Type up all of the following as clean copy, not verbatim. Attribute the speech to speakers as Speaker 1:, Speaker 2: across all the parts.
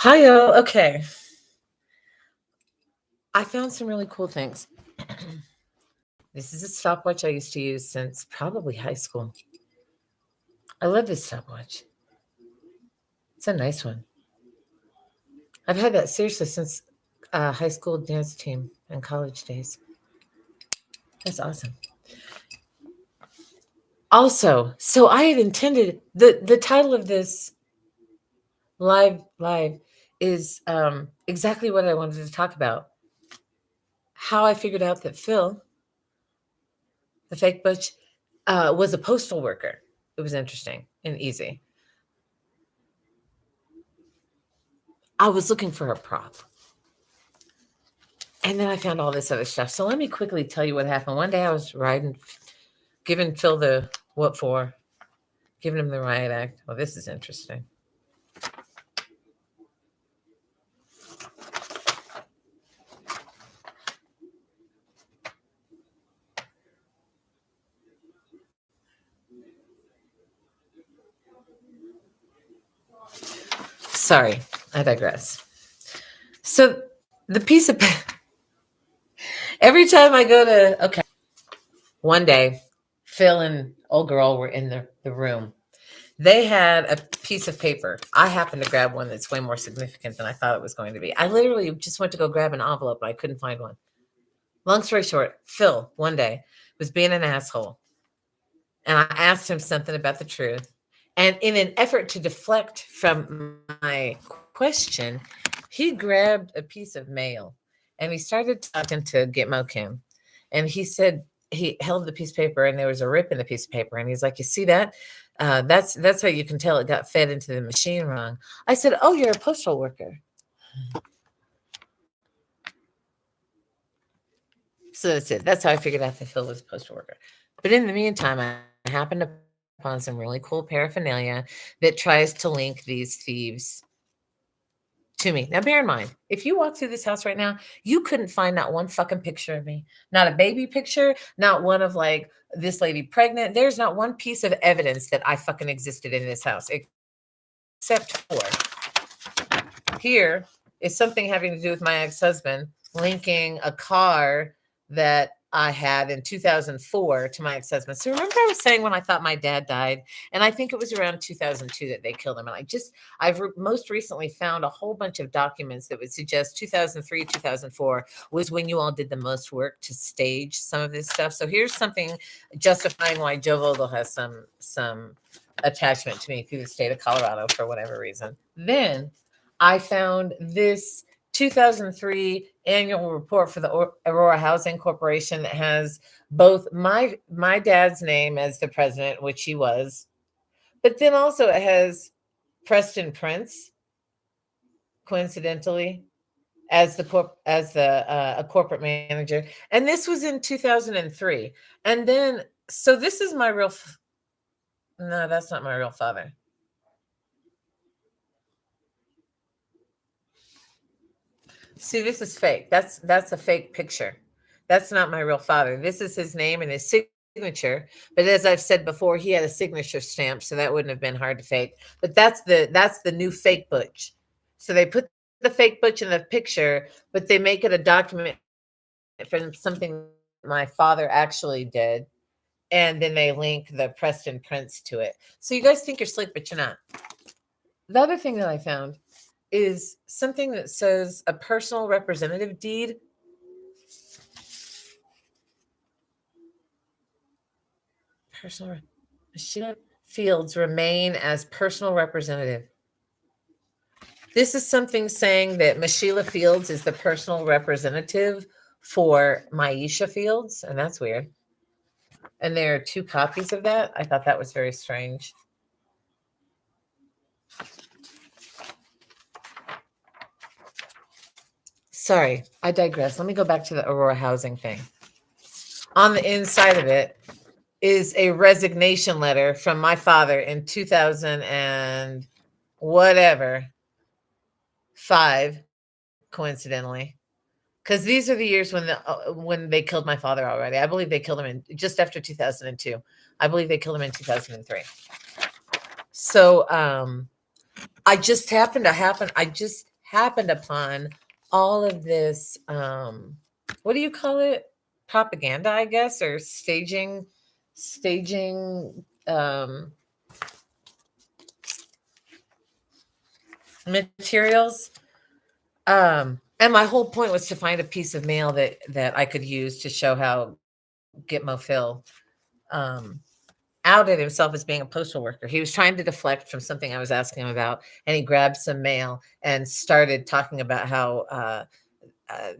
Speaker 1: Hi, y'all. Okay. I found some really cool things. This is a stopwatch I used to use since probably high school. I love this stopwatch. It's a nice one. I've had that seriously since high school dance team and college days. That's awesome. Also, so I had intended the title of this live is exactly what I wanted to talk about. How I figured out that Phil, the fake butch, was a postal worker. It was interesting and easy. I was looking for a prop. And then I found all this other stuff. So let me quickly tell you what happened. One day I was riding, giving Phil the what for, giving him the riot act. Well, this is interesting. Sorry, I digress. So the piece of every time I go to one day, Phil and old girl were in the room. They had a piece of paper. I happened to grab one that's way more significant than I thought it was going to be. I literally just went to go grab an envelope, but I couldn't find one. Long story short, Phil one day was being an asshole. And I asked him something about the truth. And in an effort to deflect from my question, he grabbed a piece of mail and he started talking to Gitmo Kim. And he said, he held the piece of paper and there was a rip in the piece of paper. And he's like, you see that? That's how you can tell it got fed into the machine wrong. I said, oh, you're a postal worker. So that's it. That's how I figured out that Phil was a postal worker. But in the meantime, I happened upon some really cool paraphernalia that tries to link these thieves to me. Now, bear in mind, if you walk through this house right now, you couldn't find not one fucking picture of me, not a baby picture, not one of like this lady pregnant. There's not one piece of evidence that I fucking existed in this house, except for here is something having to do with my ex-husband linking a car that I had in 2004 to my ex-husband. So remember I was saying when I thought my dad died, and I think it was around 2002 that they killed him. And I've most recently found a whole bunch of documents that would suggest 2003, 2004 was when you all did the most work to stage some of this stuff. So here's something justifying why Joe Vogel has some attachment to me through the state of Colorado for whatever reason. Then I found this 2003 annual report for the Aurora Housing Corporation that has both my dad's name as the president, which he was, but then also it has Preston Prince, coincidentally, as a corporate manager, and this was in 2003. And then so this is my real. No, that's not my real father. See, this is fake. That's a fake picture. That's not my real father. This is his name and his signature. But as I've said before, he had a signature stamp, so that wouldn't have been hard to fake. But that's the new fake butch. So they put the fake butch in the picture, but they make it a document from something my father actually did. And then they link the Preston Prince to it. So you guys think you're slick, but you're not. The other thing that I found is something that says a personal representative deed. Sheila Fields remain as personal representative. This is something saying that Sheila Fields is the personal representative for Maisha Fields, and that's weird. And there are two copies of that. I thought that was very strange. Sorry, I digress. Let me go back to the Aurora housing thing. On the inside of it is a resignation letter from my father in 2000 and whatever 5, coincidentally, because these are the years when they killed my father already. I believe they killed him in just after 2002. I believe they killed him in 2003. So I just happened upon all of this, what do you call it? Propaganda, I guess, or staging materials. And my whole point was to find a piece of mail that I could use to show how Gitmo Phil um, outed himself as being a postal worker. He was trying to deflect from something I was asking him about, and he grabbed some mail and started talking about how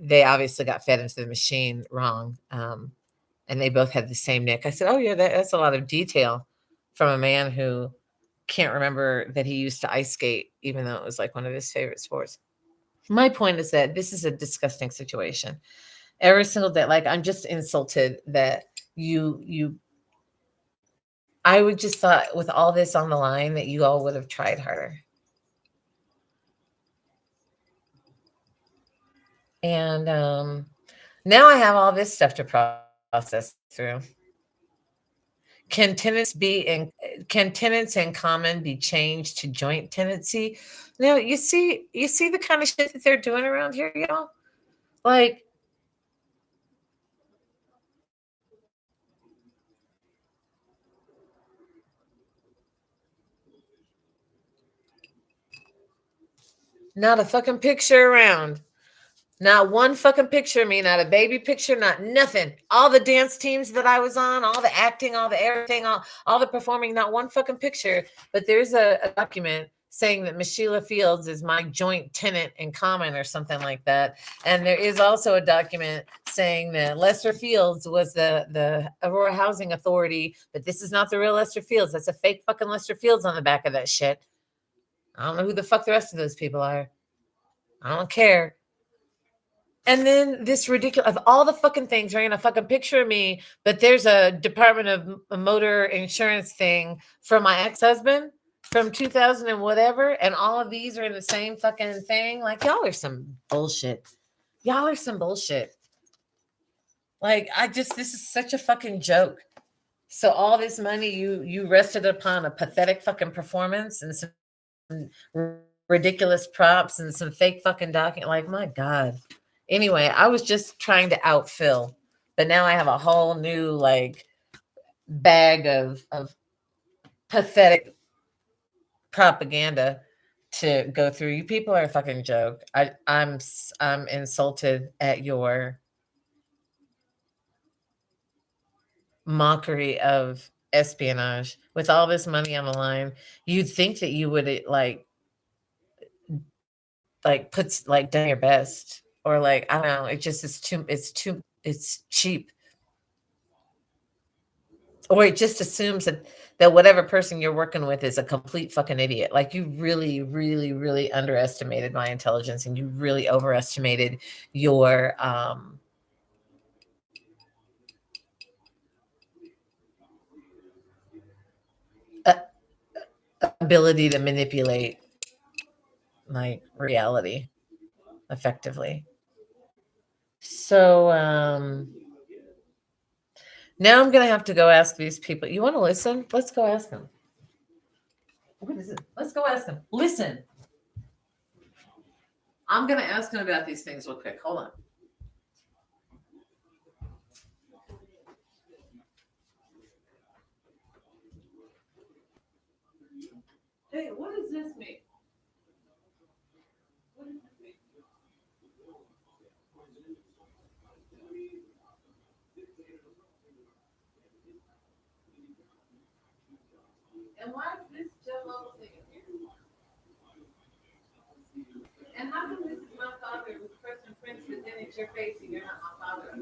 Speaker 1: they obviously got fed into the machine wrong, and they both had the same nick. I said, "Oh yeah, that's a lot of detail from a man who can't remember that he used to ice skate, even though it was like one of his favorite sports." My point is that this is a disgusting situation. Every single day, like I'm just insulted that you I would just thought with all this on the line that you all would have tried harder. And now I have all this stuff to process through. Can tenants be in can tenants in common be changed to joint tenancy? Now you see the kind of shit that they're doing around here, y'all? Like, not a fucking picture around. Not one fucking picture of me, not a baby picture, not nothing. All the dance teams that I was on, all the acting, all the everything, all the performing, not one fucking picture. But there's a document saying that Miss Sheila Fields is my joint tenant in common or something like that. And there is also a document saying that Lester Fields was the Aurora Housing Authority, but this is not the real Lester Fields. That's a fake fucking Lester Fields on the back of that shit. I don't know who the fuck the rest of those people are. I don't care. And then this ridiculous of all the fucking things, right? A fucking picture of me, but there's a Department of Motor Insurance thing from my ex-husband from 2000 and whatever, and all of these are in the same fucking thing. Like y'all are some bullshit. Y'all are some bullshit. Like this is such a fucking joke. So all this money you rested upon a pathetic fucking performance and some ridiculous props and some fake fucking document. Like my God. Anyway, I was just trying to out Phil, but now I have a whole new like bag of pathetic propaganda to go through. You people are a fucking joke. I'm insulted at your mockery of espionage with all this money on the line. You'd think that you would like puts like done your best, or like I don't know, it just is too it's cheap, or it just assumes that whatever person you're working with is a complete fucking idiot. Like you really really really underestimated my intelligence, and you really overestimated your a- ability to manipulate like reality effectively. So now I'm gonna have to go ask these people. You want to listen? Let's go ask them. What is it? Let's go ask them. Listen, I'm gonna ask them about these things real quick. Hold on. Hey, what does this mean? What does this mean? And why is this Jello thing here? And how come this is my father with Preston Prince, but then it's your face and you're not my father?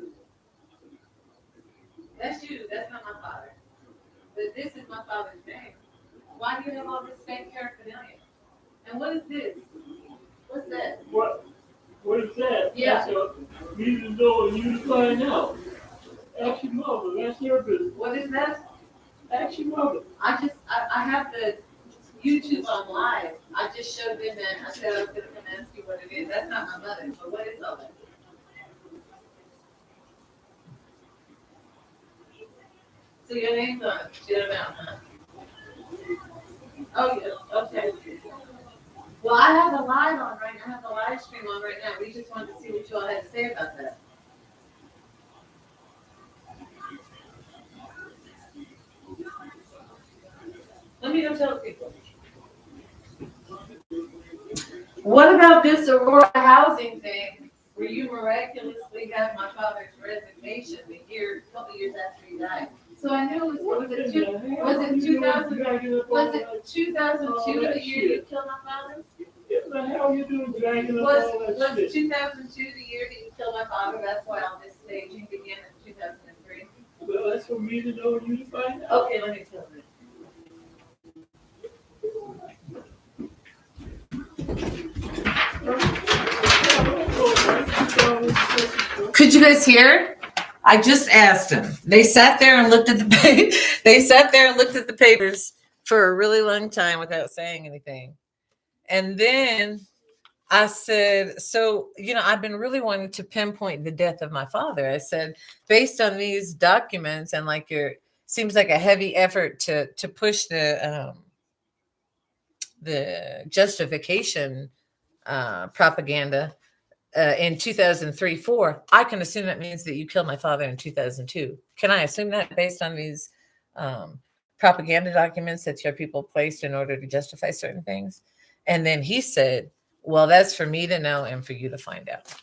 Speaker 1: That's you. That's not my father. But this is my father's name. Why do you have all this fake paraphernalia? And what is this? What's that? What is that? Yeah. That's a reason to know and you to find out. Ask your mother. That's your business. What is that? Ask your mother. I have the YouTube on live. I just showed them that. I said I was going to come ask you what it is. That's not my mother. But what is all that? So your name's on it. Shit about, huh? Oh, yeah. Okay. Well, I have the live on right now. I have the live stream on right now. We just wanted to see what you all had to say about that. Let me go tell people. What about this Aurora housing thing where you miraculously got my father's resignation a couple years after he died? So I knew it was it 2000 was it 2002 the year you killed my father? What the hell are you doing dragging up all that shit? Was 2002 the year that you killed my father? That's why all this staging began in 2003. Well, that's for me to know and you to find out. Okay, let me tell you. Could you guys hear? I just asked them. They sat there and looked at the they sat there and looked at the papers for a really long time without saying anything. And then I said, so, I've been really wanting to pinpoint the death of my father. I said, based on these documents and seems like a heavy effort to push the justification propaganda in 2003-4, I can assume that means that you killed my father in 2002. Can I assume that based on these propaganda documents that your people placed in order to justify certain things? And then he said, well, that's for me to know and for you to find out.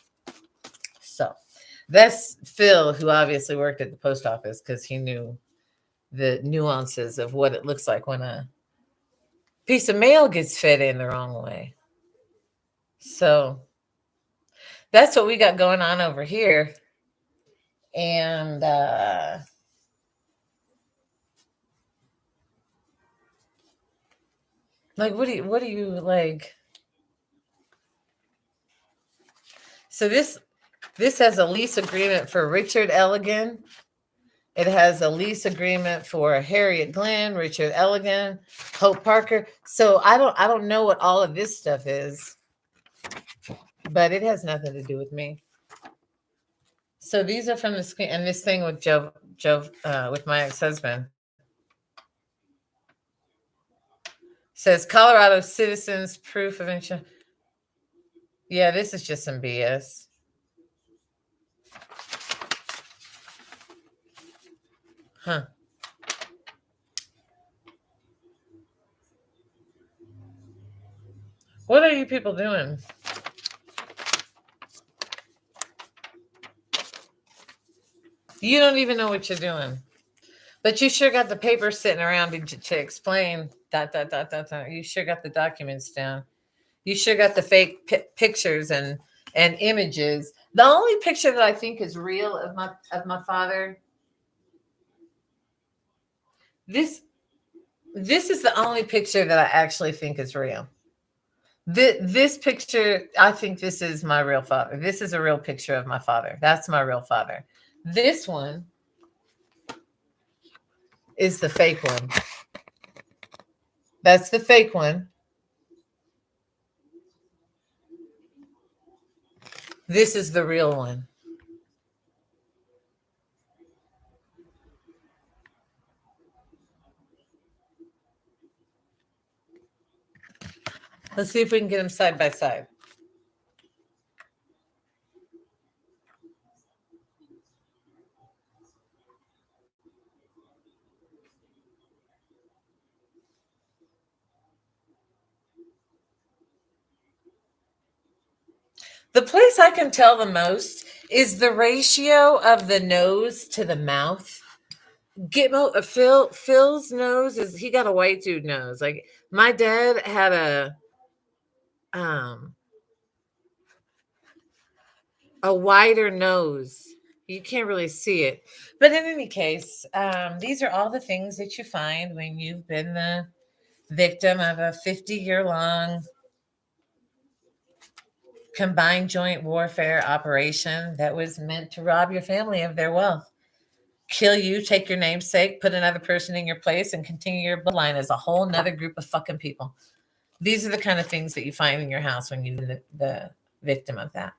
Speaker 1: So that's Phil, who obviously worked at the post office because he knew the nuances of what it looks like when a piece of mail gets fed in the wrong way. So that's what we got going on over here. And what do you like? So this has a lease agreement for Richard Elligan. It has a lease agreement for Harriet Glenn, Richard Elligan, Hope Parker. So I don't know what all of this stuff is, but it has nothing to do with me. So these are from the screen, and this thing with Joe with my ex-husband says Colorado citizens proof of insurance. Yeah, this is just some BS. Huh. What are you people doing? You don't even know what you're doing. But you sure got the paper sitting around to explain ... You sure got the documents down. You sure got the fake pictures and images. The only picture that I think is real of my father. This is the only picture that I actually think is real. This picture, I think this is my real father. This is a real picture of my father. That's my real father. This one is the fake one. That's the fake one. This is the real one. Let's see if we can get them side by side. The place I can tell the most is the ratio of the nose to the mouth. Phil's nose is, he got a white dude nose. Like my dad had a wider nose. You can't really see it. But in any case, these are all the things that you find when you've been the victim of a 50-year-long combined joint warfare operation that was meant to rob your family of their wealth, kill you, take your namesake, put another person in your place, and continue your bloodline as a whole nother group of fucking people. These are the kind of things that you find in your house when you're the victim of that.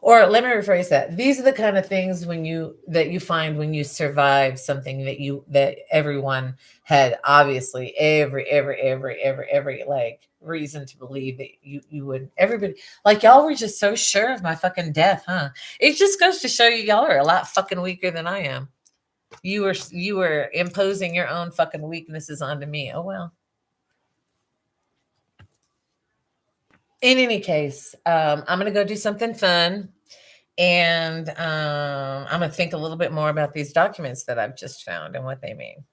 Speaker 1: Or let me rephrase that. These are the kind of things that you find when you survive something that everyone had obviously every like reason to believe that you would. Everybody, like, y'all were just so sure of my fucking death, huh? It just goes to show you y'all are a lot fucking weaker than I am. You were imposing your own fucking weaknesses onto me. Oh well. In any case, I'm gonna go do something fun, and I'm gonna think a little bit more about these documents that I've just found and what they mean.